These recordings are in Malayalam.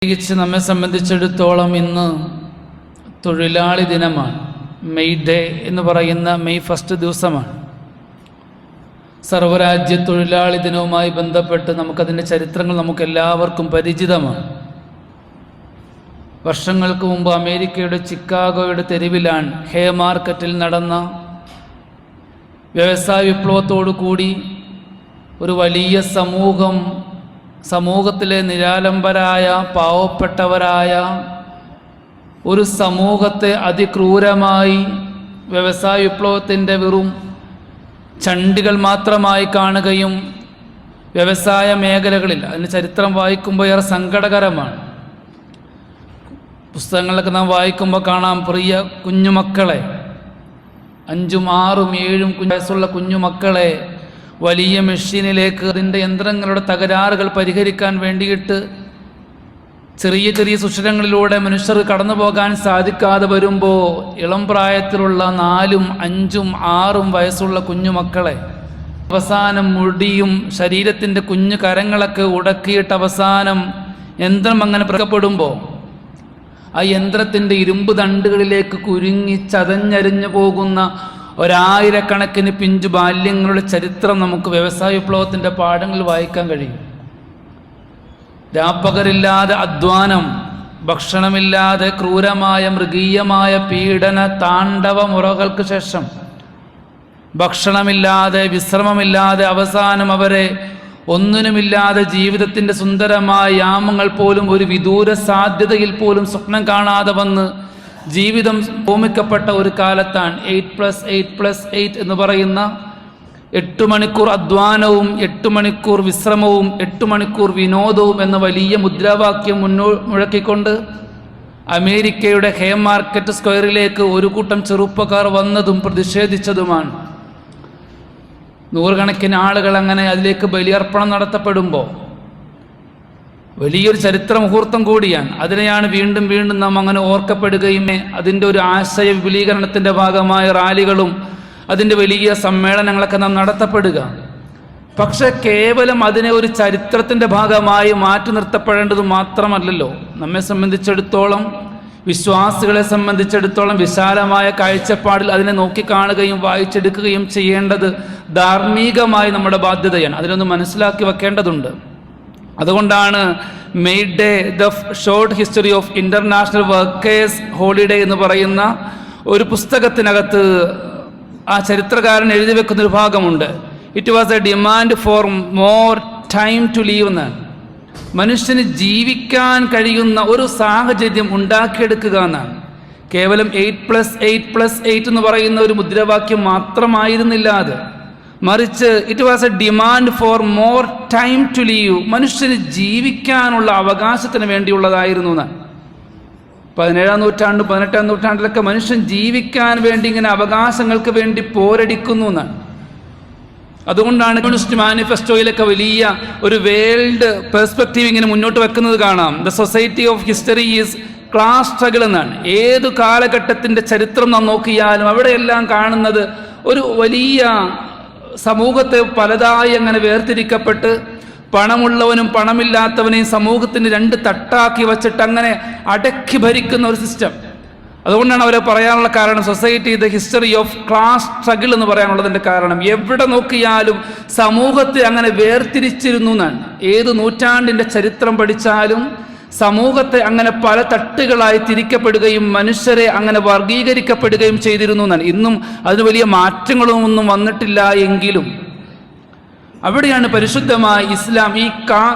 പ്രത്യേകിച്ച് നമ്മെ സംബന്ധിച്ചിടത്തോളം ഇന്ന് തൊഴിലാളി ദിനമാണ്. മെയ് ഡേ എന്ന് പറയുന്ന മെയ് 1 ദിവസമാണ്. സർവ്വരാജ്യ തൊഴിലാളി ദിനവുമായി ബന്ധപ്പെട്ട് നമുക്കതിൻ്റെ ചരിത്രങ്ങൾ നമുക്കെല്ലാവർക്കും പരിചിതമാണ്. വർഷങ്ങൾക്ക് മുമ്പ് അമേരിക്കയുടെ ചിക്കാഗോയുടെ തെരുവിലാണ് ഹേ മാർക്കറ്റിൽ നടന്ന വ്യവസായ വിപ്ലവത്തോടു കൂടി ഒരു വലിയ സമൂഹത്തിലെ നിരാലംബരായ പാവപ്പെട്ടവരായ ഒരു സമൂഹത്തെ അതിക്രൂരമായി വ്യവസായ വിപ്ലവത്തിൻ്റെ വെറും ചണ്ടികൾ മാത്രമായി കാണുകയും വ്യവസായ മേഖലകളിൽ അതിൻ്റെ ചരിത്രം വായിക്കുമ്പോൾ ഏറെ സങ്കടകരമാണ്. പുസ്തകങ്ങളൊക്കെ നാം വായിക്കുമ്പോൾ കാണാം, പ്രിയ കുഞ്ഞുമക്കളെ, 5, 6, 7 വയസ്സുള്ള കുഞ്ഞുമക്കളെ വലിയ മെഷീനിലേക്ക് അതിൻ്റെ യന്ത്രങ്ങളുടെ തകരാറുകൾ പരിഹരിക്കാൻ വേണ്ടിയിട്ട് ചെറിയ ചെറിയ സുഷിരങ്ങളിലൂടെ മനുഷ്യർക്ക് കടന്നു പോകാൻ സാധിക്കാതെ വരുമ്പോൾ ഇളം പ്രായത്തിലുള്ള 4, 5, 6 വയസ്സുള്ള കുഞ്ഞുമക്കളെ അവസാനം മുടിയും ശരീരത്തിൻ്റെ കുഞ്ഞു കരങ്ങളൊക്കെ ഉടക്കിയിട്ട് അവസാനം യന്ത്രം അങ്ങനെ പ്രകപ്പെടുമ്പോൾ ആ യന്ത്രത്തിൻ്റെ ഇരുമ്പ് തണ്ടുകളിലേക്ക് കുരുങ്ങി ചതഞ്ഞരിഞ്ഞു പോകുന്ന 1000കണക്കിന് പിഞ്ചു ബാല്യങ്ങളുടെ ചരിത്രം നമുക്ക് വ്യവസായ വിപ്ലവത്തിൻ്റെ പാഠങ്ങളിൽ വായിക്കാൻ കഴിയും. രാപ്പകലില്ലാതെ അധ്വാനം, ഭക്ഷണമില്ലാതെ ക്രൂരമായ മൃഗീയമായ പീഡന താണ്ഡവ മുറകൾക്ക് ശേഷം ഭക്ഷണമില്ലാതെ വിശ്രമമില്ലാതെ അവസാനം അവരെ ഒന്നിനുമില്ലാതെ ജീവിതത്തിൻ്റെ സുന്ദരമായ യാമങ്ങൾ പോലും ഒരു വിദൂര സാധ്യതയിൽ പോലും സ്വപ്നം കാണാതെ വന്ന് ജീവിതം ഭൂമിക്കപ്പെട്ട ഒരു കാലത്താണ് 8+8+8 എന്ന് പറയുന്ന 8 മണിക്കൂർ അധ്വാനവും 8 മണിക്കൂർ വിശ്രമവും 8 മണിക്കൂർ വിനോദവും എന്ന വലിയ മുദ്രാവാക്യം മുഴക്കിക്കൊണ്ട് അമേരിക്കയുടെ ഹേ മാർക്കറ്റ് സ്ക്വയറിലേക്ക് ഒരു കൂട്ടം ചെറുപ്പക്കാർ വന്നതും പ്രതിഷേധിച്ചതുമാണ്. നൂറുകണക്കിന് ആളുകൾ അങ്ങനെ അതിലേക്ക് ബലിയർപ്പണം നടത്തപ്പെടുമ്പോൾ വലിയൊരു ചരിത്ര മുഹൂർത്തം കൂടിയാണ്. അതിനെയാണ് വീണ്ടും വീണ്ടും നാം അങ്ങനെ ഓർക്കപ്പെടുകയും അതിൻ്റെ ഒരു ആശയ വിപുലീകരണത്തിൻ്റെ ഭാഗമായ റാലികളും അതിൻ്റെ വലിയ സമ്മേളനങ്ങളൊക്കെ നാം നടത്തപ്പെടുക. പക്ഷെ കേവലം അതിനെ ഒരു ചരിത്രത്തിൻ്റെ ഭാഗമായി മാറ്റി നിർത്തപ്പെടേണ്ടത് മാത്രമല്ലല്ലോ. നമ്മെ സംബന്ധിച്ചിടത്തോളം, വിശ്വാസികളെ സംബന്ധിച്ചിടത്തോളം വിശാലമായ കാഴ്ചപ്പാടിൽ അതിനെ നോക്കിക്കാണുകയും വായിച്ചെടുക്കുകയും ചെയ്യേണ്ടത് ധാർമ്മികമായി നമ്മുടെ ബാധ്യതയാണ്. അതിനൊന്ന് മനസ്സിലാക്കി വെക്കേണ്ടതുണ്ട്. അതുകൊണ്ടാണ് May Day the short history of international workers holiday എന്ന് പറയുന്ന ഒരു പുസ്തകത്തിനകത്ത് ആ ചരിത്രകാരൻ എഴുതി വെക്കുന്നൊരു ഭാഗമുണ്ട്. It was a demand for more time to leave എന്നാണ്. മനുഷ്യന് ജീവിക്കാൻ കഴിയുന്ന ഒരു സാഹചര്യം ഉണ്ടാക്കിയെടുക്കുക എന്നാണ്. കേവലം 8+8+8 എന്ന് പറയുന്ന ഒരു മുദ്രാവാക്യം മാത്രമായിരുന്നില്ല അത്, മറിച്ച് it was a demand for more time to leave. മനുഷ്യന് ജീവിക്കാനുള്ള അവകാശത്തിന് വേണ്ടിയുള്ളതായിരുന്നു എന്നാണ്. 17-ാം നൂറ്റാണ്ട് 18-ാം നൂറ്റാണ്ടിലൊക്കെ മനുഷ്യൻ ജീവിക്കാൻ വേണ്ടി ഇങ്ങനെ അവകാശങ്ങൾക്ക് വേണ്ടി പോരടിക്കുന്നു എന്നാണ്. അതുകൊണ്ടാണ് കമ്മ്യൂണിസ്റ്റ് മാനിഫെസ്റ്റോയിലൊക്കെ വലിയ ഒരു വേൾഡ് പെർസ്പെക്റ്റീവ് ഇങ്ങനെ മുന്നോട്ട് വെക്കുന്നത് കാണാം. The society of history is class struggle എന്നാണ്. ഏതു കാലഘട്ടത്തിൻ്റെ ചരിത്രം നാം നോക്കിയാലും അവിടെയെല്ലാം കാണുന്നത് ഒരു വലിയ സമൂഹത്തെ പലതായി അങ്ങനെ വേർതിരിക്കപ്പെട്ട് പണമുള്ളവനും പണമില്ലാത്തവനെയും സമൂഹത്തിന് 2 തട്ടാക്കി വച്ചിട്ട് അങ്ങനെ അടക്കി ഭരിക്കുന്ന ഒരു സിസ്റ്റം. അതുകൊണ്ടാണ് അവരെ പറയാനുള്ള കാരണം society the history of class struggle എന്ന് പറയാനുള്ളതിൻ്റെ കാരണം. എവിടെ നോക്കിയാലും സമൂഹത്തെ അങ്ങനെ വേർതിരിച്ചിരുന്നു എന്നാണ്. ഏത് നൂറ്റാണ്ടിൻ്റെ ചരിത്രം പഠിച്ചാലും സമൂഹത്തെ അങ്ങനെ പല തട്ടുകളായി തിരിക്കപ്പെടുകയും മനുഷ്യരെ അങ്ങനെ വർഗീകരിക്കപ്പെടുകയും ചെയ്തിരുന്നു എന്നാണ്. ഇന്നും അതിന് വലിയ മാറ്റങ്ങളൊന്നും വന്നിട്ടില്ല എങ്കിലും അവിടെയാണ് പരിശുദ്ധമായ ഇസ്ലാം ഈ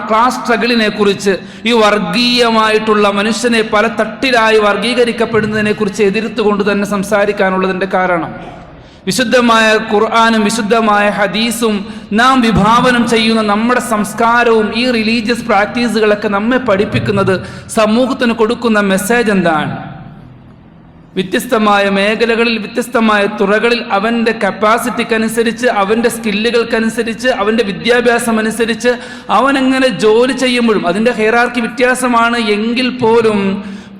ക്ലാസ് സ്ട്രഗിളിനെ കുറിച്ച്, ഈ വർഗീയമായിട്ടുള്ള മനുഷ്യനെ പല തട്ടിലായി വർഗീകരിക്കപ്പെടുന്നതിനെ കുറിച്ച് എതിർത്തുകൊണ്ട് തന്നെ സംസാരിക്കാനുള്ളതിൻ്റെ കാരണം. വിശുദ്ധമായ ഖുർആനും വിശുദ്ധമായ ഹദീസും നാം വിഭാവനം ചെയ്യുന്ന നമ്മുടെ സംസ്കാരവും ഈ റിലീജിയസ് പ്രാക്ടീസുകളൊക്കെ നമ്മെ പഠിപ്പിക്കുന്നത് സമൂഹത്തിന് കൊടുക്കുന്ന മെസ്സേജ് എന്താണ്? വ്യത്യസ്തമായ മേഖലകളിൽ വ്യത്യസ്തമായ തുറകളിൽ അവൻ്റെ കപ്പാസിറ്റിക്കനുസരിച്ച്, അവൻ്റെ സ്കില്ലുകൾക്കനുസരിച്ച്, അവൻ്റെ വിദ്യാഭ്യാസം അനുസരിച്ച് അവനെങ്ങനെ ജോലി ചെയ്യുമ്പോഴും അതിൻ്റെ ഹൈറാർക്കി വ്യത്യാസമാണ് എങ്കിൽ പോലും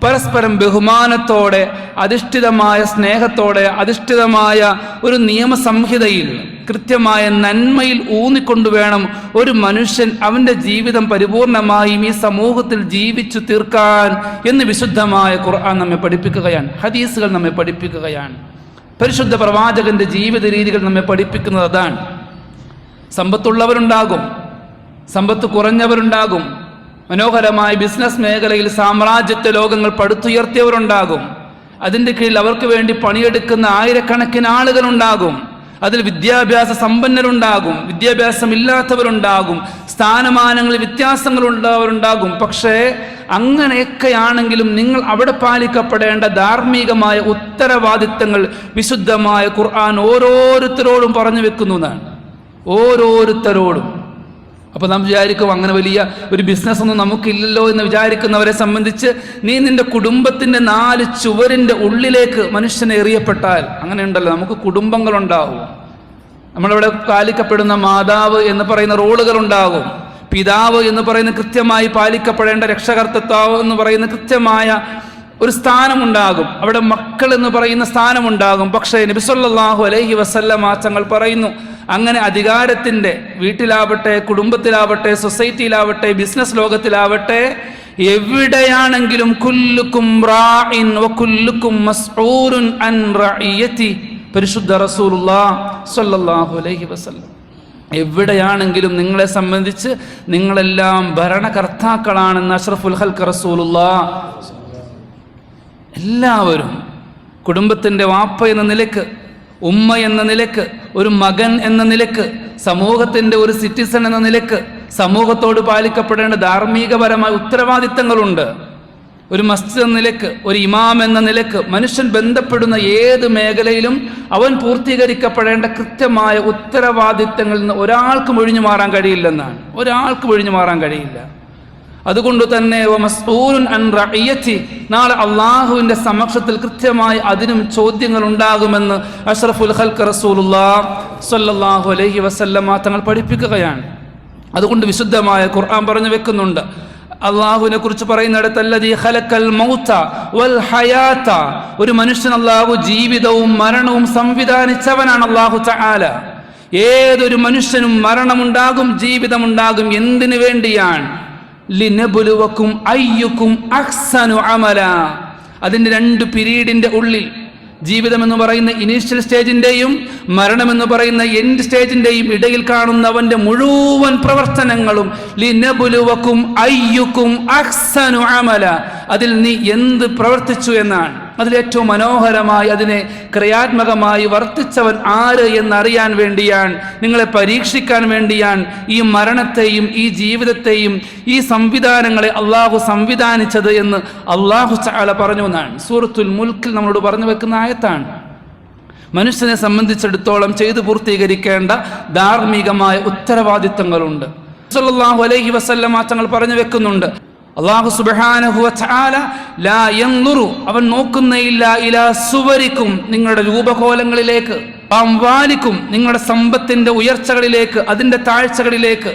പരസ്പരം ബഹുമാനത്തോടെ അധിഷ്ഠിതമായ സ്നേഹത്തോടെ അധിഷ്ഠിതമായ ഒരു നിയമസംഹിതയിൽ കൃത്യമായ നന്മയിൽ ഊന്നിക്കൊണ്ടുവേണം ഒരു മനുഷ്യൻ അവൻ്റെ ജീവിതം പരിപൂർണമായും ഈ സമൂഹത്തിൽ ജീവിച്ചു തീർക്കാൻ എന്ന് വിശുദ്ധമായ ഖുർആൻ നമ്മെ പഠിപ്പിക്കുകയാണ്. ഹദീസുകൾ നമ്മെ പഠിപ്പിക്കുകയാണ്. പരിശുദ്ധ പ്രവാചകന്റെ ജീവിത രീതികൾ നമ്മെ പഠിപ്പിക്കുന്നത് അതാണ്. സമ്പത്തുള്ളവരുണ്ടാകും, സമ്പത്ത് കുറഞ്ഞവരുണ്ടാകും, മനോഹരമായ ബിസിനസ് മേഖലയിൽ സാമ്രാജ്യത്വ ലോകങ്ങൾ പടുത്തുയർത്തിയവരുണ്ടാകും, അതിൻ്റെ കീഴിൽ അവർക്ക് വേണ്ടി പണിയെടുക്കുന്ന ആയിരക്കണക്കിന് ആളുകളുണ്ടാകും, അതിൽ വിദ്യാഭ്യാസ സമ്പന്നരുണ്ടാകും, വിദ്യാഭ്യാസമില്ലാത്തവരുണ്ടാകും, സ്ഥാനമാനങ്ങളിൽ വ്യത്യാസങ്ങളുള്ളവരുണ്ടാകും. പക്ഷേ അങ്ങനെയൊക്കെയാണെങ്കിലും നിങ്ങൾ അവിടെ പാലിക്കപ്പെടേണ്ട ധാർമ്മികമായ ഉത്തരവാദിത്തങ്ങൾ വിശുദ്ധമായ ഖുർആൻ ഓരോരുത്തരോടും പറഞ്ഞു വെക്കുന്നതാണ്. ഓരോരുത്തരോടും. അപ്പോൾ നാം വിചാരിക്കും അങ്ങനെ വലിയ ഒരു ബിസിനസ് ഒന്നും നമുക്കില്ലല്ലോ എന്ന് വിചാരിക്കുന്നവരെ സംബന്ധിച്ച്, നീ നിന്റെ കുടുംബത്തിൻ്റെ 4 ചുവരിൻ്റെ ഉള്ളിലേക്ക് മനുഷ്യനെ എറിയപ്പെട്ടാൽ, അങ്ങനെ ഉണ്ടല്ലോ, നമുക്ക് കുടുംബങ്ങളുണ്ടാവും. നമ്മളിവിടെ പാലിക്കപ്പെടുന്ന മാതാവ് എന്ന് പറയുന്ന റോളുകളുണ്ടാകും, പിതാവ് എന്ന് പറയുന്ന കൃത്യമായി പാലിക്കപ്പെടേണ്ട രക്ഷകർത്താവ് എന്ന് പറയുന്ന കൃത്യമായ ഒരു സ്ഥാനമുണ്ടാകും, അവിടെ മക്കൾ എന്ന് പറയുന്ന സ്ഥാനമുണ്ടാകും. പക്ഷേ നബി സല്ലല്ലാഹു അലൈഹി വസല്ലമ തങ്ങൾ പറയുന്നു, അങ്ങനെ അധികാരത്തിൻ്റെ വീട്ടിലാവട്ടെ, കുടുംബത്തിലാവട്ടെ, സൊസൈറ്റിയിലാവട്ടെ, ബിസിനസ് ലോകത്തിലാവട്ടെ, എവിടെയാണെങ്കിലും കുല്ലുക്കും റാഇൻ വ കുല്ലുക്കും മസ്ഊലുൻ അൻ റഇയതി, പരിശുദ്ധ റസൂലുള്ളാഹി സ്വല്ലല്ലാഹു അലൈഹി വസല്ലം. എവിടെയാണെങ്കിലും നിങ്ങളെ സംബന്ധിച്ച് നിങ്ങളെല്ലാം ഭരണകർത്താക്കളാണെന്ന് അഷ്റഫുൽ ഖൽഖ് റസൂലുള്ളാഹി. എല്ലാവരും കുടുംബത്തിൻ്റെ വാപ്പ എന്ന നിലക്ക്, ഉമ്മ എന്ന നിലക്ക്, ഒരു മകൻ എന്ന നിലക്ക്, സമൂഹത്തിൻ്റെ ഒരു സിറ്റിസൺ എന്ന നിലക്ക് സമൂഹത്തോട് പാലിക്കപ്പെടേണ്ട ധാർമ്മികപരമായ ഉത്തരവാദിത്തങ്ങളുണ്ട്. ഒരു മസ്ജിദ് എന്ന നിലക്ക്, ഒരു ഇമാം എന്ന നിലക്ക്, മനുഷ്യൻ ബന്ധപ്പെടുന്ന ഏത് മേഖലയിലും അവൻ പൂർത്തീകരിക്കപ്പെടേണ്ട കൃത്യമായ ഉത്തരവാദിത്തങ്ങളിൽ നിന്ന് ഒരാൾക്കും ഒഴിഞ്ഞു മാറാൻ കഴിയില്ലെന്നാണ്. ഒരാൾക്കും ഒഴിഞ്ഞു മാറാൻ കഴിയില്ല. അതുകൊണ്ട് തന്നെ നാളെ അള്ളാഹുവിൻ്റെ സമക്ഷത്തിൽ കൃത്യമായി അതിനും ചോദ്യങ്ങൾ ഉണ്ടാകുമെന്ന് അഷ്റഫുൽ ഖൽഖ് റസൂലുള്ളാഹി സ്വല്ലല്ലാഹു അലൈഹി വസല്ലമ തങ്ങൾ പഠിപ്പിക്കുകയാണ്. അതുകൊണ്ട് വിശുദ്ധമായ ഖുർആൻ പറഞ്ഞു വെക്കുന്നുണ്ട്, അള്ളാഹുവിനെ കുറിച്ച് പറയുന്നിടത്ത് അല്ലദീ ഖലഖൽ മൗത വൽ ഹയാത, ഒരു മനുഷ്യൻ അള്ളാഹു ജീവിതവും മരണവും സംവിധാനിച്ചവനാണ് അള്ളാഹു തആല. ഏതൊരു മനുഷ്യനും മരണമുണ്ടാകും, ജീവിതമുണ്ടാകും. എന്തിനു വേണ്ടിയാണ്? ലിനബ്ലുവക്കും അയ്യുക്കും അഹ്സനു അമല. അതിൻ്റെ 2 പീരീഡിൻ്റെ ഉള്ളിൽ, ജീവിതം എന്ന് പറയുന്ന ഇനീഷ്യൽ സ്റ്റേജിൻ്റെയും മരണമെന്ന് പറയുന്ന എൻഡ് സ്റ്റേജിൻ്റെയും ഇടയിൽ കാണുന്നവൻ്റെ മുഴുവൻ പ്രവർത്തനങ്ങളും ലിനബ്ലുവക്കും അയ്യുക്കും അഹ്സനു അമല, അതിൽ നീ എന്ത് പ്രവർത്തിച്ചു എന്നാണ്. അതിലേറ്റവും മനോഹരമായി അതിനെ ക്രിയാത്മകമായി വർത്തിച്ചവൻ ആര് എന്നറിയാൻ വേണ്ടിയാണ്, നിങ്ങളെ പരീക്ഷിക്കാൻ വേണ്ടിയാണ് ഈ മരണത്തെയും ഈ ജീവിതത്തെയും ഈ സംവിധാനങ്ങളെ അള്ളാഹു സംവിധാനിച്ചത് എന്ന് അള്ളാഹു തആല പറഞ്ഞു എന്നാണ് സൂറത്തുൽ മുൽക്കിൽ നമ്മളോട് പറഞ്ഞു വെക്കുന്ന ആയത്താണ്. മനുഷ്യനെ സംബന്ധിച്ചിടത്തോളം ചെയ്തു പൂർത്തീകരിക്കേണ്ട ധാർമ്മികമായ ഉത്തരവാദിത്തങ്ങളുണ്ട്. സല്ലല്ലാഹു അലൈഹി വസല്ലമ തങ്ങൾ പറഞ്ഞു വെക്കുന്നുണ്ട്, അല്ലാഹു സുബ്ഹാനഹു വ തആല ലാ യൻദുറു, അവൻ നോക്കുന്നേയില്ല, ഇലാ സുവരിക്കും, നിങ്ങളുടെ രൂപകോലങ്ങളിലേക്ക്, അംവാലിക്കും, നിങ്ങളുടെ സമ്പത്തിന്റെ ഉയർച്ചകളിലേക്ക്, അതിന്റെ താഴ്ചകളിലേക്ക്,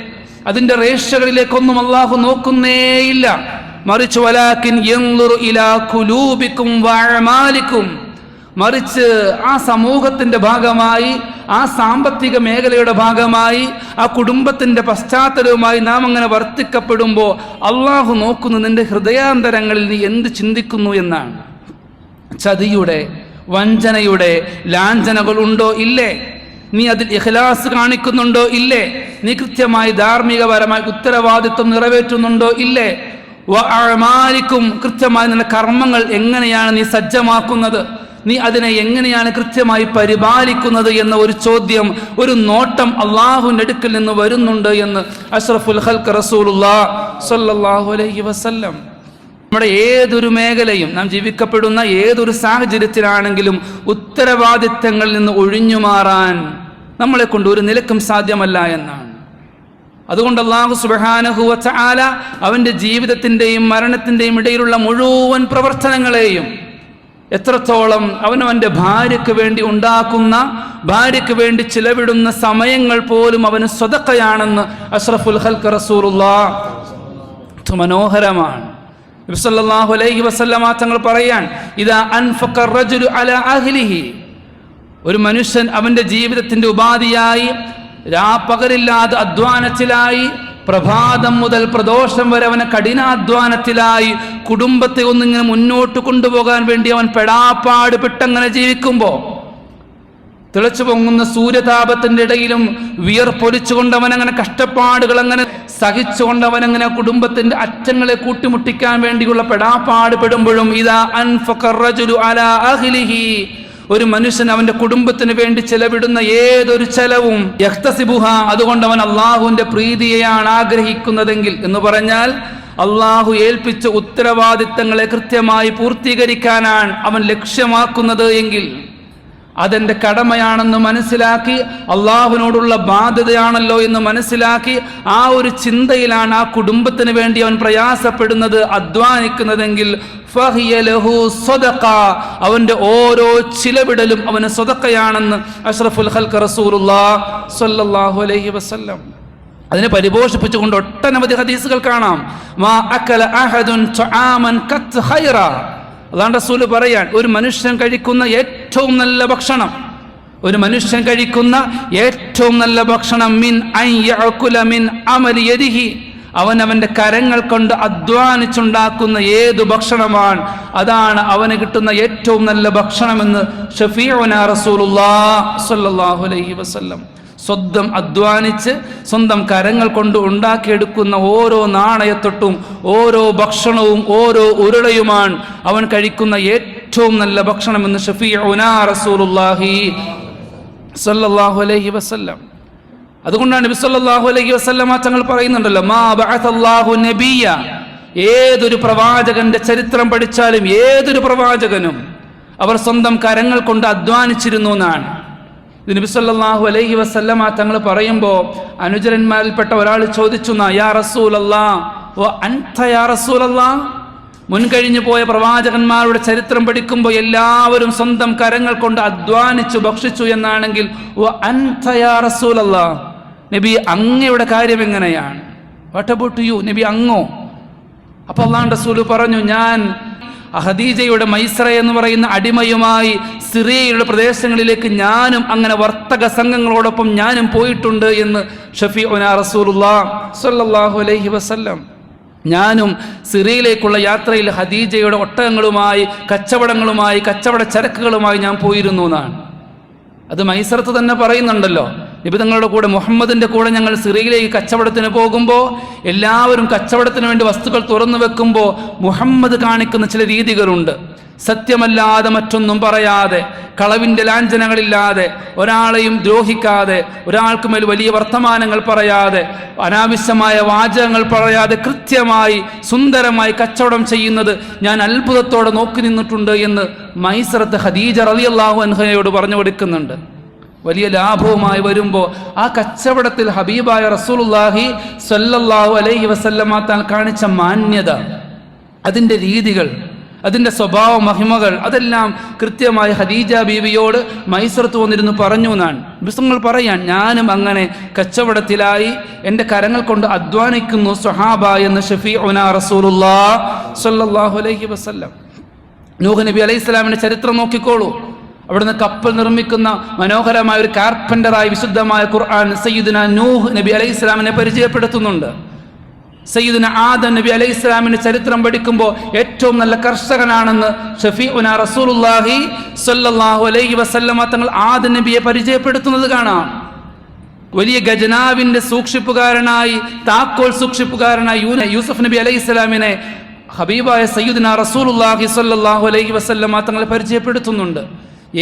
അതിന്റെ റേഷ്യകളിലേക്കൊന്നും അല്ലാഹു നോക്കുന്നേയില്ല. മറിച്ച് വലാകിൻ യൻദുറു ഇലാ ഖുലൂബിക്കും വ അഅമാലിക്കും, മറിച്ച് ആ സമൂഹത്തിന്റെ ഭാഗമായി, ആ സാമ്പത്തിക മേഖലയുടെ ഭാഗമായി, ആ കുടുംബത്തിന്റെ പശ്ചാത്തലവുമായി നാം അങ്ങനെ വർത്തിക്കപ്പെടുമ്പോൾ അള്ളാഹു നോക്കുന്നു നിന്റെ ഹൃദയാന്തരങ്ങളിൽ നീ എന്ത് ചിന്തിക്കുന്നു എന്നാണ്. ചതിയുടെ, വഞ്ചനയുടെ ലാഞ്ചനകൾ ഉണ്ടോ? ഇല്ലേ? നീ അതിൽ ഇഖ്ലാസ് കാണിക്കുന്നുണ്ടോ? ഇല്ലേ? നീ കൃത്യമായി ധാർമ്മികപരമായി ഉത്തരവാദിത്വം നിറവേറ്റുന്നുണ്ടോ? ഇല്ലേ? വഅഅമാലിക്കും, കൃത്യമായി നിന്റെ കർമ്മങ്ങൾ എങ്ങനെയാണ് നീ സജ്ജമാക്കുന്നത്, നീ അതിനെ എങ്ങനെയാണ് കൃത്യമായി പരിപാലിക്കുന്നത് എന്ന ഒരു ചോദ്യം, ഒരു നോട്ടം അള്ളാഹുവിൻ്റെ അടുക്കൽ നിന്ന് വരുന്നുണ്ട് എന്ന് അഷ്റഫുൽ ഖൽഖ് റസൂലുള്ളാഹി സ്വല്ലല്ലാഹു അലൈഹി വസല്ലം. നമ്മുടെ ഏതൊരു മേഖലയും, നാം ജീവിക്കപ്പെടുന്ന ഏതൊരു സാഹചര്യത്തിലാണെങ്കിലും ഉത്തരവാദിത്തങ്ങളിൽ നിന്ന് ഒഴിഞ്ഞു മാറാൻ നമ്മളെ കൊണ്ട് ഒരു നിലക്കും സാധ്യമല്ല എന്നാണ്. അതുകൊണ്ട് അല്ലാഹു സുബ്ഹാനഹു വ തആല അവൻ്റെ ജീവിതത്തിൻ്റെയും മരണത്തിൻ്റെയും ഇടയിലുള്ള മുഴുവൻ പ്രവർത്തനങ്ങളെയും എത്രത്തോളം അവനവൻ്റെ ഭാര്യയ്ക്ക് വേണ്ടി ഉണ്ടാക്കുന്ന, ഭാര്യയ്ക്ക് വേണ്ടി ചിലവിടുന്ന സമയങ്ങൾ പോലും അവന് സ്വതക്കയാണെന്ന് അഷ്റഫുൽ ഖൽഖ് റസൂലുള്ളാഹി. മനോഹരമാണ്. നബി സല്ലല്ലാഹു അലൈഹി വസല്ലമ തങ്ങൾ പറയാൻ, ഇദാ അൻഫഖ റജുലു അലാ അഹ്ലിഹി, ഒരു മനുഷ്യൻ അവന്റെ ജീവിതത്തിന്റെ ഉപാധിയായി രാപ്പകലില്ലാതെ അധ്വാനത്തിലായി, പ്രഭാതം മുതൽ പ്രദോഷം വരെ അവനെ കഠിനാധ്വാനത്തിലായി, കുടുംബത്തെ ഒന്നിങ്ങനെ മുന്നോട്ട് കൊണ്ടുപോകാൻ വേണ്ടി അവൻ പെടാപ്പാട് പെട്ടങ്ങനെ ജീവിക്കുമ്പോൾ, തിളച്ചു പൊങ്ങുന്ന സൂര്യതാപത്തിന്റെ ഇടയിലും വിയർപ്പൊലിച്ചുകൊണ്ട് അവനങ്ങനെ കഷ്ടപ്പാടുകൾ അങ്ങനെ സഹിച്ചുകൊണ്ട് അവനങ്ങനെ കുടുംബത്തിന്റെ അറ്റങ്ങളെ കൂട്ടിമുട്ടിക്കാൻ വേണ്ടിയുള്ള പെടാപ്പാട് പെടുമ്പോഴും, ഇദാ അൻഫഖ റജുലു അലാ അഹ്ലിഹി, ഒരു മനുഷ്യൻ അവന്റെ കുടുംബത്തിന് വേണ്ടി ചെലവിടുന്ന ഏതൊരു ചെലവും യഖ്തസിബുഹ, അതുകൊണ്ട് അവൻ അള്ളാഹുവിന്റെ പ്രീതിയെയാണ് ആഗ്രഹിക്കുന്നതെങ്കിൽ, എന്ന് പറഞ്ഞാൽ അള്ളാഹു ഏൽപ്പിച്ച ഉത്തരവാദിത്തങ്ങളെ കൃത്യമായി പൂർത്തീകരിക്കാനാണ് അവൻ ലക്ഷ്യമാക്കുന്നത് എങ്കിൽ, അതെന്റെ കടമയാണെന്ന് മനസ്സിലാക്കി, അള്ളാഹുവിനോടുള്ള ബാധ്യതയാണല്ലോ എന്ന് മനസ്സിലാക്കി, ആ ഒരു ചിന്തയിലാണ് ആ കുടുംബത്തിന് വേണ്ടി അവൻ പ്രയാസപ്പെടുന്നത്, അധ്വാനിക്കുന്നതെങ്കിൽ ഫഹിയ ലഹു സ്വദഖ, അവന്റെ ഓരോ ചിലവിടലും അവന് സ്വദഖയാണെന്ന് അഷ്റഫുൽ ഖൽഖ് റസൂലുള്ളാഹി സ്വല്ലല്ലാഹു അലൈഹി വസല്ലം. അതിനെ പരിപോഷിപ്പിച്ചുകൊണ്ട് ഒട്ടനവധി ഹദീസുകൾ കാണാം. മാ അകല അഹദുൻ തുആമൻ ഖത്ത് ഖൈറ, അല്ലാഹു റസൂൽ പറയാൻ, ഒരു മനുഷ്യൻ കഴിക്കുന്ന ഏറ്റവും നല്ല ഭക്ഷണം, ഒരു മനുഷ്യൻ കഴിക്കുന്ന ഏറ്റവും നല്ല ഭക്ഷണം മിൻ അൻ യഅകുല മിൻ അമലി യദിഹി, അവനവന്റെ കരങ്ങൾ കൊണ്ട് അധ്വാനിച്ചുണ്ടാക്കുന്ന ഏതു ഭക്ഷണമാണ്, അതാണ് അവന് കിട്ടുന്ന ഏറ്റവും നല്ല ഭക്ഷണമെന്ന് ഷഫീഉനാ റസൂലുള്ളാഹി സ്വല്ലല്ലാഹു അലൈഹി വസല്ലം. സ്വന്തം അധ്വാനിച്ച് സ്വന്തം കരങ്ങൾ കൊണ്ട് ഉണ്ടാക്കിയെടുക്കുന്ന ഓരോ നാണയത്തൊട്ടും ഓരോ ഭക്ഷണവും ഓരോ ഉരുളയുമാണ് അവൻ കഴിക്കുന്ന ഏറ്റവും നല്ല ഭക്ഷണമെന്ന് ഷഫീഉനാ റസൂലുള്ളാഹി സ്വല്ലല്ലാഹു അലൈഹി വസല്ലം. അതുകൊണ്ടാണ് നബി സല്ലല്ലാഹു അലൈഹി വസല്ലമ തങ്ങൾ പറയുന്നുണ്ടല്ലോ, മാ ബഅസല്ലാഹു നബിയ, ഏതൊരു പ്രവാചകന്റെ ചരിത്രം പഠിച്ചാലും ഏതൊരു പ്രവാചകനും അവർ സ്വന്തം കരങ്ങൾ കൊണ്ട് അധ്വാനിച്ചിരുന്നു എന്നാണ്. ഇത് നബി സല്ലല്ലാഹു അലൈഹി വസല്ലമ തങ്ങൾ പറയുമ്പോൾ അനുചരന്മാരിൽപ്പെട്ട ഒരാൾ ചോദിച്ചു, യാ റസൂലല്ലാഹ് വ അൻത യാ റസൂലല്ലാഹ്, മുൻകഴിഞ്ഞു പോയ പ്രവാചകന്മാരുടെ ചരിത്രം പഠിക്കുമ്പോൾ എല്ലാവരും സ്വന്തം കരങ്ങൾ കൊണ്ട് അധ്വാനിച്ചു ഭക്ഷിച്ചു എന്നാണെങ്കിൽ, വ അൻത യാ റസൂലല്ലാഹ്, നബി അങ്ങയുടെ കാര്യം എങ്ങനെയാണ്? വാട്ട് അബൌട്ട് യു, നബി അങ്ങോ? അപ്പോൾ അല്ലാഹുവിന്റെ റസൂൽ പറഞ്ഞു, ഞാൻ ഖദീജയുടെ മൈസ്ര എന്ന് പറയുന്ന അടിമയുമായി സിറിയയുടെ പ്രദേശങ്ങളിലേക്ക് ഞാനും അങ്ങനെ വർത്തക സംഘങ്ങളോടൊപ്പം ഞാനും പോയിട്ടുണ്ട് എന്ന് ഷഫീഉനാ റസൂലുള്ളാഹി സ്വല്ലല്ലാഹു അലൈഹി വസല്ലം. ഞാനും സിറിയയിലേക്കുള്ള യാത്രയിൽ ഖദീജയുടെ ഒട്ടകങ്ങളുമായി കച്ചവടങ്ങളുമായി കച്ചവട ചരക്കുകളുമായി ഞാൻ പോയിരുന്നു എന്നാണ്. അത് മൈസറത്ത് തന്നെ പറയുന്നുണ്ടല്ലോ, നബി തങ്ങളുടെ കൂടെ മുഹമ്മദിന്റെ കൂടെ ഞങ്ങൾ സിറിയയിലേക്ക് കച്ചവടത്തിന് പോകുമ്പോൾ എല്ലാവരും കച്ചവടത്തിന് വേണ്ടി വസ്തുക്കൾ തുറന്നു വെക്കുമ്പോൾ മുഹമ്മദ് കാണിക്കുന്ന ചില രീതികളുണ്ട്. സത്യമല്ലാതെ മറ്റൊന്നും പറയാതെ, കളവിൻ്റെ ലാഞ്ചനകളില്ലാതെ, ഒരാളെയും ദ്രോഹിക്കാതെ, ഒരാൾക്ക് മേൽ വലിയ വർത്തമാനങ്ങൾ പറയാതെ, അനാവശ്യമായ വാചകങ്ങൾ പറയാതെ കൃത്യമായി സുന്ദരമായി കച്ചവടം ചെയ്യുന്നത് ഞാൻ അത്ഭുതത്തോടെ നോക്കി നിന്നിട്ടുണ്ട് എന്ന് മൈസറത്ത് ഖദീജ റളിയല്ലാഹു അൻഹയോട് പറഞ്ഞു കൊടുക്കുന്നുണ്ട്. വലിയ ലാഭവുമായി വരുമ്പോൾ ആ കച്ചവടത്തിൽ ഹബീബായ റസൂലുള്ളാഹി സ്വല്ലല്ലാഹു അലൈഹി വസല്ലമ തങ്ങൾ കാണിച്ച മാന്യത, അതിൻ്റെ രീതികൾ, അതിൻ്റെ സ്വഭാവ മഹിമകൾ, അതെല്ലാം കൃത്യമായി ഖദീജ ബീവിയോട് മൈസറത്ത് വന്നിരുന്നു പറഞ്ഞു എന്നാണ്. വിസ്തങ്ങൾ പറയാൻ, ഞാനും അങ്ങനെ കച്ചവടത്തിലായി എൻ്റെ കരങ്ങൾ കൊണ്ട് അധ്വാനിക്കുന്നു സ്വഹാബ എന്ന് ഷഫീഉനാ റസൂലുള്ളാഹി സ്വല്ലല്ലാഹു അലൈഹി വസല്ലം. നൂഹ് നബി അലൈഹി സ്വലാമിൻ്റെ ചരിത്രം നോക്കിക്കോളൂ. അവിടുന്ന് കപ്പൽ നിർമ്മിക്കുന്ന മനോഹരമായ ഒരു കാർപ്പൻ്ററായി വിശുദ്ധമായ ഖുർആൻ സയ്യിദുനാ നൂഹ് നബി അലൈഹി സ്വലാമിനെ പരിചയപ്പെടുത്തുന്നുണ്ട്. സയ്യിദുന ആദം നബി അലൈഹി സ്വലാമിന്റെ ചരിത്രം പഠിക്കുമ്പോൾ ഏറ്റവും നല്ല കർഷകനാണെന്ന് ഷഫീഉനാ റസൂലുള്ളാഹി സ്വല്ലല്ലാഹു അലൈഹി വസല്ലമ തങ്ങൾ ആദം നബിയെ പരിചയപ്പെടുത്തുന്നത് കാണാം. വലിയ ഖജനാവിന്റെ സൂക്ഷിപ്പുകാരനായി, താക്കോൽ സൂക്ഷിപ്പുകാരനായി യൂസുഫ് നബി അലൈഹി സ്വലാമിനെ ഹബീബായ സയ്യിദുനാ റസൂലുള്ളാഹി സ്വല്ലല്ലാഹു അലൈഹി വസല്ലമ തങ്ങളെ പരിചയപ്പെടുത്തുന്നുണ്ട്.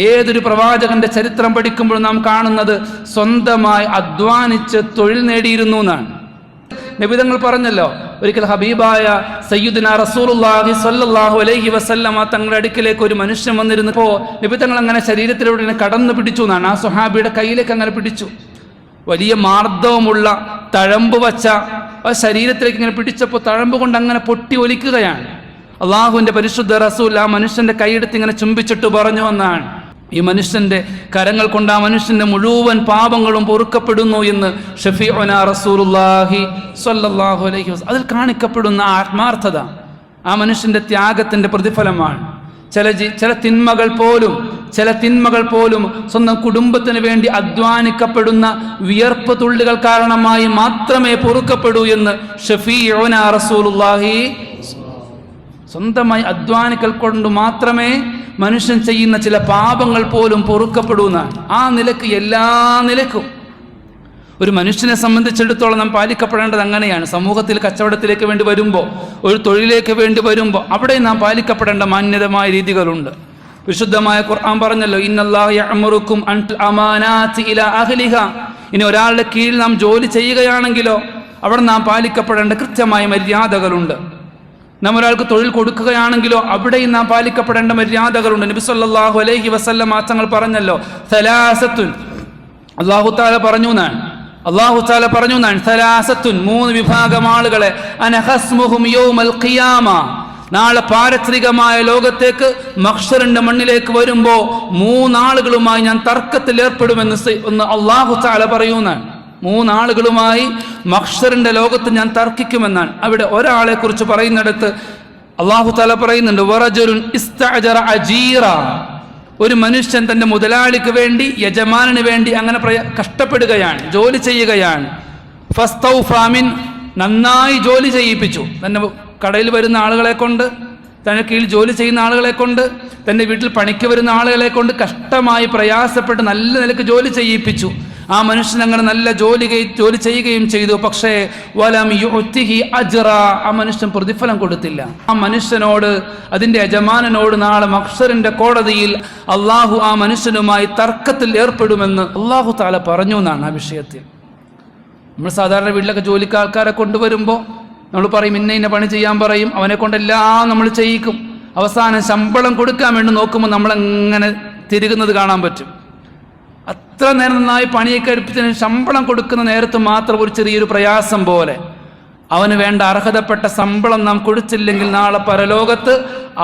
ഏതൊരു പ്രവാചകന്റെ ചരിത്രം പഠിക്കുമ്പോൾ നാം കാണുന്നത് സ്വന്തമായി അധ്വാനിച്ച് തൊഴിൽ നേടിയിരുന്നു എന്നാണ്. നബി തങ്ങൾ പറഞ്ഞല്ലോ, ഒരിക്കൽ ഹബീബായ സയ്യിദുനാ റസൂലുള്ളാഹി സ്വല്ലല്ലാഹു അലൈഹി വസല്ലമ തങ്ങളുടെ അടുക്കിലേക്ക് ഒരു മനുഷ്യൻ വന്നിരുന്നപ്പോൾ നബി തങ്ങൾ അങ്ങനെ ശരീരത്തിലൂടെ കടന്നു പിടിച്ചു എന്നാണ്. ആ സ്വഹാബിയുടെ കയ്യിലേക്ക് അങ്ങനെ പിടിച്ചു. വലിയ മാർദ്ദവമുള്ള തഴമ്പ് വച്ച ആ ശരീരത്തിലേക്ക് ഇങ്ങനെ പിടിച്ചപ്പോൾ തഴമ്പ് കൊണ്ട് അങ്ങനെ പൊട്ടി ഒലിക്കുകയാണ്. അള്ളാഹുവിൻ്റെ പരിശുദ്ധ റസൂൽ ആ മനുഷ്യന്റെ കൈയെടുത്ത് ഇങ്ങനെ ചുംബിച്ചിട്ട് പറഞ്ഞു എന്നാണ്, ഈ മനുഷ്യന്റെ കരങ്ങൾ കൊണ്ട് ആ മനുഷ്യന്റെ മുഴുവൻ പാപങ്ങളും പൊറുക്കപ്പെടുന്നു എന്ന് ഷഫീഉനാ റസൂലുള്ളാഹി സ്വല്ലല്ലാഹു അലൈഹി വസല്ലം. അതിൽ കാണിക്കപ്പെടുന്ന ആത്മാർത്ഥത, ആ മനുഷ്യന്റെ ത്യാഗത്തിന്റെ പ്രതിഫലമാണ്. ചില തിന്മകൾ പോലും സ്വന്തം കുടുംബത്തിന് വേണ്ടി അധ്വാനിക്കപ്പെടുന്ന വിയർപ്പ് തുള്ളികൾ കാരണമായി മാത്രമേ പൊറുക്കപ്പെടൂ എന്ന് ഷഫീഉനാ റസൂലുള്ളാഹി. സ്വന്തമായി അധ്വാനിക്കൽ കൊണ്ട് മാത്രമേ മനുഷ്യൻ ചെയ്യുന്ന ചില പാപങ്ങൾ പോലും പൊറുക്കപ്പെടൂന്നാണ്. ആ നിലക്ക് എല്ലാ നിലക്കും ഒരു മനുഷ്യനെ സംബന്ധിച്ചിടത്തോളം നാം പാലിക്കപ്പെടേണ്ടത് അങ്ങനെയാണ്. സമൂഹത്തിൽ കച്ചവടത്തിലേക്ക് വേണ്ടി വരുമ്പോൾ, ഒരു തൊഴിലേക്ക് വേണ്ടി വരുമ്പോൾ അവിടെ നാം പാലിക്കപ്പെടേണ്ട മാന്യതമായ രീതികളുണ്ട്. വിശുദ്ധമായ ഖുർആൻ പറഞ്ഞല്ലോ, ഇന്നല്ലാഹ യഅ്മുറുക്കും അൻ അമാനാതി ഇലാ അഹ്ലിഹാ. ഇനി ഒരാളുടെ കീഴിൽ നാം ജോലി ചെയ്യുകയാണെങ്കിലോ അവിടെ നാം പാലിക്കപ്പെടേണ്ട കൃത്യമായ മര്യാദകളുണ്ട്. നാം ഒരാൾക്ക് തൊഴിൽ കൊടുക്കുകയാണെങ്കിലോ അവിടെയും നാം പാലിക്കപ്പെടേണ്ട മര്യാദകളുണ്ട്. നബി സല്ലല്ലാഹു അലൈഹി വസല്ലം തങ്ങൾ പറഞ്ഞല്ലോ, സലാസത്തുൻ, അല്ലാഹു തആല പറഞ്ഞു സലാസത്തുൻ, 3 വിഭാഗം ആളുകളെ അന ഖസ്മുഹും യൗമൽ ഖിയാമ, നാളെ പാരത്രികമായ ലോകത്തേക്ക് മഹ്ശറിന്റെ മണ്ണിലേക്ക് വരുമ്പോ 3 ആളുകളുമായി ഞാൻ തർക്കത്തിൽ ഏർപ്പെടുമെന്ന് അല്ലാഹു തആല പറയുന്നതാണ്. 3 ആളുകളുമായി മഹ്ശറിന്റെ ലോകത്ത് ഞാൻ തർക്കിക്കുമെന്നാണ്. അവിടെ ഒരാളെ കുറിച്ച് പറയുന്നിടത്ത് അല്ലാഹു തആല പറയുന്നുണ്ട്, വറജുലുൻ ഇസ്തഅജറ അജീറ, ഒരു മനുഷ്യൻ തന്റെ മുതലാളിക്ക് വേണ്ടി, യജമാനന് വേണ്ടി അങ്ങനെ കഷ്ടപ്പെടുകയാണ്, ജോലി ചെയ്യുകയാണ്. ഫസ്തൗഫാ മിൻ, നന്നായി ജോലി ചെയ്യിപ്പിച്ചു. തന്റെ കടയിൽ വരുന്ന ആളുകളെ കൊണ്ട്, തന്റെ കീഴിൽ ജോലി ചെയ്യുന്ന ആളുകളെ കൊണ്ട്, തന്റെ വീട്ടിൽ പണിക്ക് വരുന്ന ആളുകളെ കൊണ്ട് കഷ്ടമായി പ്രയാസപ്പെട്ട് നല്ല നിലക്ക് ജോലി ചെയ്യിപ്പിച്ചു. ആ മനുഷ്യൻ അങ്ങനെ നല്ല ജോലി ചെയ്യുകയും ചെയ്തു. പക്ഷേ വലം യുഅ്തിഹി അജ്റ, ആ മനുഷ്യൻ പ്രതിഫലം കൊടുത്തില്ല. ആ മനുഷ്യനോട്, അതിന്റെ യജമാനനോട് നാളെ മഹ്ശറിന്റെ കോടതിയിൽ അള്ളാഹു ആ മനുഷ്യനുമായി തർക്കത്തിൽ ഏർപ്പെടുമെന്ന് അള്ളാഹു തആല പറഞ്ഞു എന്നാണ് ആ വിഷയത്തിൽ. നമ്മൾ സാധാരണ വീട്ടിലൊക്കെ ജോലിക്ക് ആൾക്കാരെ കൊണ്ടുവരുമ്പോൾ നമ്മൾ പറയും, ഇന്ന പണി ചെയ്യാൻ പറയും, അവനെ കൊണ്ടെല്ലാം നമ്മൾ ചെയ്യിക്കും. അവസാനം ശമ്പളം കൊടുക്കാൻ വേണ്ടി നോക്കുമ്പോൾ നമ്മളെങ്ങനെ തിരുകുന്നത് കാണാൻ പറ്റും. അത്ര നേരം നന്നായി പണിയൊക്കെ എടുപ്പിച്ചതിന് ശമ്പളം കൊടുക്കുന്ന നേരത്ത് മാത്രം ഒരു ചെറിയൊരു പ്രയാസം പോലെ, അവന് വേണ്ട അർഹതപ്പെട്ട ശമ്പളം നാം കൊടുത്തില്ലെങ്കിൽ നാളെ പരലോകത്ത്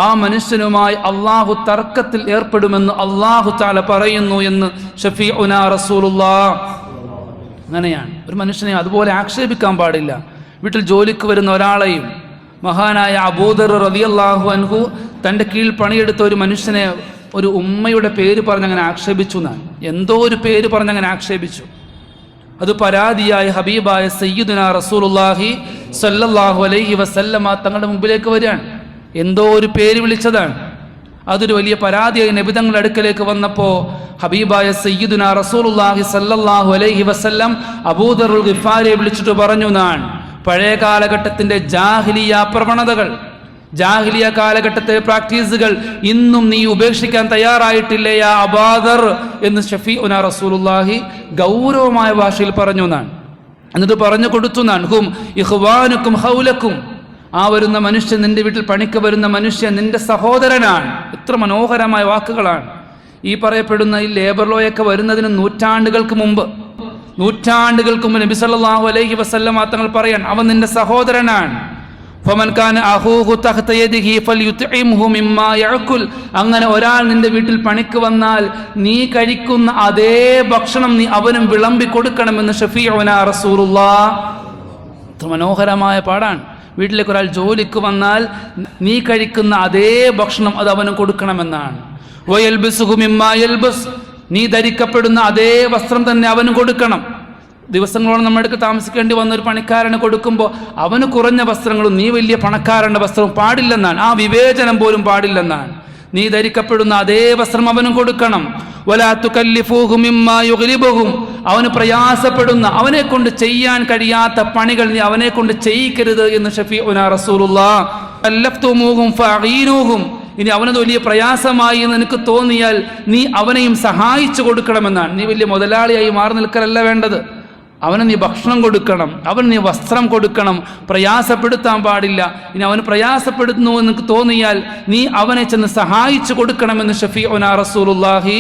ആ മനുഷ്യനുമായി അള്ളാഹു തർക്കത്തിൽ ഏർപ്പെടുമെന്ന് അള്ളാഹു തആല പറയുന്നു എന്ന് ഷഫീഉനാ റസൂലുള്ളാഹ്. അങ്ങനെയാണ്. ഒരു മനുഷ്യനെ അതുപോലെ ആക്ഷേപിക്കാൻ പാടില്ല. വീട്ടിൽ ജോലിക്ക് വരുന്ന ഒരാളെയും, മഹാനായ അബൂദർ റളിയല്ലാഹു അൻഹു തൻ്റെ കീഴിൽ പണിയെടുത്ത ഒരു മനുഷ്യനെ ഒരു ഉമ്മയുടെ പേര് പറഞ്ഞങ്ങനെ ആക്ഷേപിച്ചു എന്നാണ്. എന്തോ ഒരു പേര് പറഞ്ഞങ്ങനെ ആക്ഷേപിച്ചു. അത് പരാതിയായ ഹബീബായ സയ്യിദുനാ റസൂലുള്ളാഹി സ്വല്ലല്ലാഹു അലൈഹി വസല്ലമ തങ്ങളുടെ മുമ്പിലേക്ക് വരികയാണ്. എന്തോ ഒരു പേര് വിളിച്ചതാണ്. അതൊരു വലിയ പരാതിയായി നബി തങ്ങളുടെ അടുക്കലേക്ക് വന്നപ്പോൾ ഹബീബായ സയ്യിദുനാ റസൂലുള്ളാഹി സ്വല്ലല്ലാഹു അലൈഹി വസല്ലം അബൂദറുൽ ഗിഫാരിയെ വിളിച്ചിട്ട് പറഞ്ഞു എന്നാണ്, പഴയ കാലഘട്ടത്തിന്റെ ജാഹിലിയ പ്രവണതകൾ, ജാഹിലിയ കാലഘട്ടത്തെ പ്രാക്ടീസുകൾ ഇന്നും നീ ഉപേക്ഷിക്കാൻ തയ്യാറായിട്ടില്ലേ യാ അബൂദർ എന്ന് ഷഫീഉനാ റസൂലുള്ളാഹി ഗൗരവമായ ഭാഷയിൽ പറഞ്ഞു എന്നാണ്. എന്നിട്ട് പറഞ്ഞു കൊടുത്തു എന്നാണ്, ഹും ഇഖ്വാനുക്കും ഹൗലക്കും, ആ വരുന്ന മനുഷ്യൻ, നിന്റെ വീട്ടിൽ പണിക്ക് വരുന്ന മനുഷ്യൻ നിന്റെ സഹോദരനാണ്. എത്ര മനോഹരമായ വാക്കുകളാണ് ഈ പറയപ്പെടുന്ന. ഈ ലേബർ ലോയൊക്കെ വരുന്നതിന് നൂറ്റാണ്ടുകൾക്ക് മുമ്പ് നബി സല്ലല്ലാഹു അലൈഹി വസല്ലം തങ്ങൾ പറയാൻ, അവൻ നിന്റെ സഹോദരനാണ്. ഫമൻ കാന അഖൂഹു തഹ്ത യദിഹി ഫൽയുത്ഇംഹു മിമ്മാ യഅകുൽ, അങ്ങനെ ഒരാൾ നിന്റെ വീട്ടിൽ പണിക്ക് വന്നാൽ നീ കഴിക്കുന്ന അതേ ഭക്ഷണം നീ അവനും വിളമ്പി കൊടുക്കണമെന്ന് ഷഫീഉനാ റസൂലുള്ളാഹ്. എത്ര മനോഹരമായ പാടാണ്. വീട്ടിലേക്ക് ഒരാൾ ജോലിക്ക് വന്നാൽ നീ കഴിക്കുന്ന അതേ ഭക്ഷണം അത് അവനും കൊടുക്കണമെന്നാണ്. വയൽബിസുഹു മിമ്മാ യൽബസ്, നീ ധരിക്കപ്പെടുന്ന അതേ വസ്ത്രം തന്നെ അവനും കൊടുക്കണം. ദിവസങ്ങളോളം നമ്മുടെ അടുത്ത് താമസിക്കേണ്ടി വന്ന ഒരു പണിക്കാരന് കൊടുക്കുമ്പോൾ അവന് കുറഞ്ഞ വസ്ത്രങ്ങളും നീ വലിയ പണക്കാരൻ്റെ വസ്ത്രവും പാടില്ലെന്നാണ്. ആ വിവേചനം പോലും പാടില്ലെന്നാണ്. നീ ധരിക്കപ്പെടുന്ന അതേ വസ്ത്രം അവനും കൊടുക്കണം. വലാ തുകല്ലിഫൂഹു മിമ്മാ യുഗ്ലിബുഹും, അവന് പ്രയാസപ്പെടുന്ന, അവനെ കൊണ്ട് ചെയ്യാൻ കഴിയാത്ത പണികൾ നീ അവനെ കൊണ്ട് ചെയ്യിക്കരുത് എന്ന് ഷഫീഉനാ റസൂലുള്ളാഹ്. അല്ലഫ്തുമൂഹും ഫഅഈനൂഹും, ഇനി അവനത് വലിയ പ്രയാസമായി എന്ന് നിനക്ക് തോന്നിയാൽ നീ അവനെയും സഹായിച്ചു കൊടുക്കണമെന്നാണ്. നീ വലിയ മുതലാളിയായി മാറി നിൽക്കലല്ല വേണ്ടത്. അവന് നീ ഭക്ഷണം കൊടുക്കണം, അവന് നീ വസ്ത്രം കൊടുക്കണം, പ്രയാസപ്പെടുത്താൻ പാടില്ല. ഇനി അവന് പ്രയാസപ്പെടുന്നു എന്ന് നിനക്ക് തോന്നിയാൽ നീ അവനെ ചെന്ന് സഹായിച്ചു കൊടുക്കണമെന്ന് ഷഫീഉനാ റസൂലുള്ളാഹി.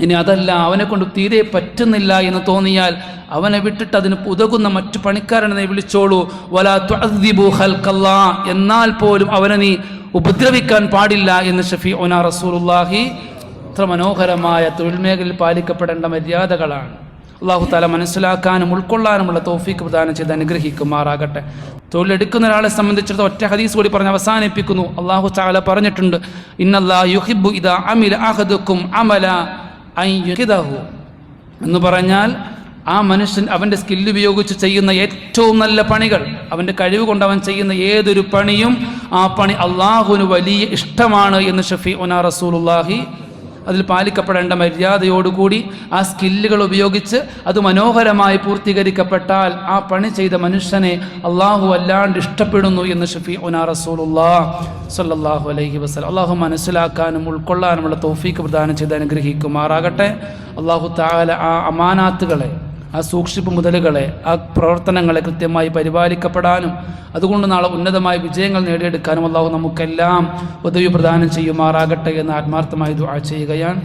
ഇനി അതല്ല, അവനെ കൊണ്ട് തീരെ പറ്റുന്നില്ല എന്ന് തോന്നിയാൽ അവനെ വിട്ടിട്ട് അതിന് ഉതകുന്ന മറ്റു പണിക്കാരനെ വിളിച്ചോളൂ. വലാ തുഅദ്ദിബു ഖൽഖല്ലാഹ്, എന്നാൽ പോലും അവനെ നീ ഉപദ്രവിക്കാൻ പാടില്ല എന്ന് ഷഫീഉനാ റസൂലുള്ളാഹി. ഇത്ര മനോഹരമായ തൊഴിൽ മേഖലയിൽ പാലിക്കപ്പെടേണ്ട മര്യാദകളാണ്. അള്ളാഹു തആല മനസ്സിലാക്കാനും ഉൾക്കൊള്ളാനുമുള്ള തൗഫീഖ് പ്രദാനം ചെയ്ത് അനുഗ്രഹിക്കുമാറാകട്ടെ. തൊഴിലെടുക്കുന്ന ഒരാളെ സംബന്ധിച്ചിടത്തോളം ഒറ്റ ഹദീസ് കൂടി പറഞ്ഞ് അവസാനിപ്പിക്കുന്നു. അള്ളാഹു തആല പറഞ്ഞിട്ടുണ്ട്, ഇന്നല്ലാഹ യുഹിബ്ബു ഇദാ അമില അഹദുക്കും അമല അൻ യുഖിദഹു എന്ന് പറഞ്ഞാൽ ആ മനുഷ്യൻ അവൻ്റെ സ്കില്ല് ഉപയോഗിച്ച് ചെയ്യുന്ന ഏറ്റവും നല്ല പണികൾ, അവൻ്റെ കഴിവ് കൊണ്ട് അവൻ ചെയ്യുന്ന ഏതൊരു പണിയും ആ പണി അള്ളാഹുവിന് വലിയ ഇഷ്ടമാണ് എന്ന് ഷഫീഉനാ റസൂലുള്ളാഹി. അതിൽ പാലിക്കപ്പെടേണ്ട മര്യാദയോടുകൂടി ആ സ്കില്ലുകൾ ഉപയോഗിച്ച് അത് മനോഹരമായി പൂർത്തീകരിക്കപ്പെട്ടാൽ ആ പണി ചെയ്ത മനുഷ്യനെ അള്ളാഹു വല്ലാണ്ട് ഇഷ്ടപ്പെടുന്നു എന്ന് ഷഫീഉനാ റസൂലുള്ളാഹി സ്വല്ലല്ലാഹു അലൈഹി വസല്ലം. അള്ളാഹു മനസ്സിലാക്കാനും ഉൾക്കൊള്ളാനുമുള്ള തൗഫീഖ് പ്രദാനം ചെയ്ത് അനുഗ്രഹിക്കുമാറാകട്ടെ. അള്ളാഹു തആല ആ അമാനാത്തുകളെ, ആ സൂക്ഷിപ്പ് മുതലുകളെ, ആ പ്രവർത്തനങ്ങളെ കൃത്യമായി പരിപാലിക്കപ്പെടാനും അതുകൊണ്ട് നാളെ ഉന്നതമായ വിജയങ്ങൾ നേടിയെടുക്കാനും അള്ളാഹു നമുക്കെല്ലാം ഉദവി പ്രദാനം ചെയ്യുമാറാകട്ടെ എന്ന് ആത്മാർത്ഥമായി ദുആ ചെയ്യുകയാണ്.